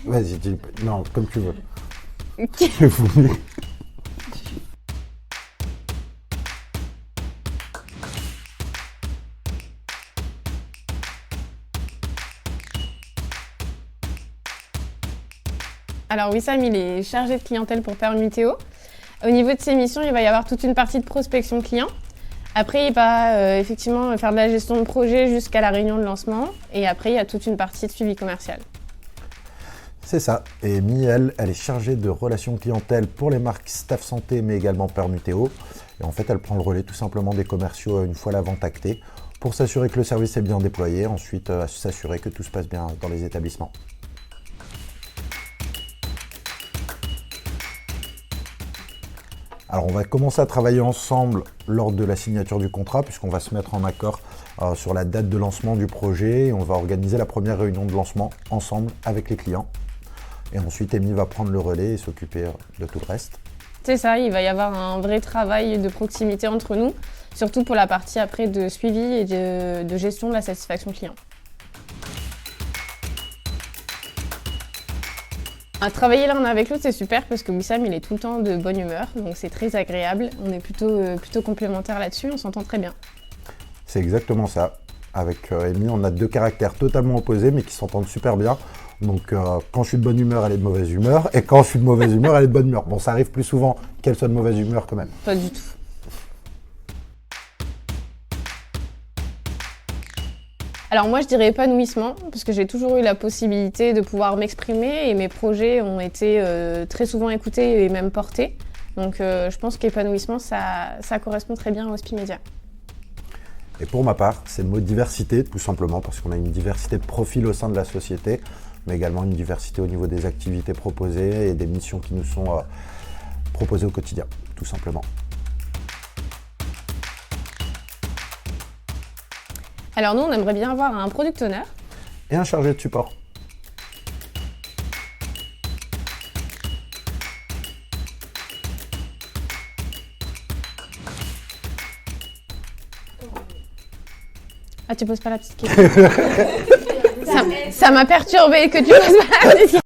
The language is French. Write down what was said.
Vas-y, dis. Non, comme tu veux. Ok. Alors Wissam, il est chargé de clientèle pour Permutéo. Au niveau de ses missions, il va y avoir toute une partie de prospection client. Après, il va effectivement faire de la gestion de projet jusqu'à la réunion de lancement. Et après, il y a toute une partie de suivi commercial. C'est ça. Et Amy, elle est chargée de relations clientèle pour les marques Staff Santé, mais également Permutéo. Et en fait, elle prend le relais tout simplement des commerciaux une fois la vente actée pour s'assurer que le service est bien déployé, ensuite s'assurer que tout se passe bien dans les établissements. Alors on va commencer à travailler ensemble lors de la signature du contrat puisqu'on va se mettre en accord sur la date de lancement du projet et on va organiser la première réunion de lancement ensemble avec les clients. Et ensuite Amy va prendre le relais et s'occuper de tout le reste. C'est ça, il va y avoir un vrai travail de proximité entre nous, surtout pour la partie après de suivi et de gestion de la satisfaction client. À travailler l'un avec l'autre, c'est super parce que Wissam, il est tout le temps de bonne humeur, donc c'est très agréable. On est plutôt complémentaires là-dessus, on s'entend très bien. C'est exactement ça. Avec Amy, on a deux caractères totalement opposés mais qui s'entendent super bien. Donc quand je suis de bonne humeur, elle est de mauvaise humeur. Et quand je suis de mauvaise humeur, elle est de bonne humeur. Bon, ça arrive plus souvent qu'elle soit de mauvaise humeur quand même. Pas du tout. Alors moi je dirais épanouissement, parce que j'ai toujours eu la possibilité de pouvoir m'exprimer et mes projets ont été très souvent écoutés et même portés. Donc je pense qu'épanouissement, ça correspond très bien à Hospimedia. Et pour ma part, c'est le mot diversité, tout simplement, parce qu'on a une diversité de profils au sein de la société, mais également une diversité au niveau des activités proposées et des missions qui nous sont proposées au quotidien, tout simplement. Alors nous, on aimerait bien avoir un product owner. Et un chargé de support. Ah, tu poses pas la petite question. Ça m'a perturbée que tu poses pas la petite question.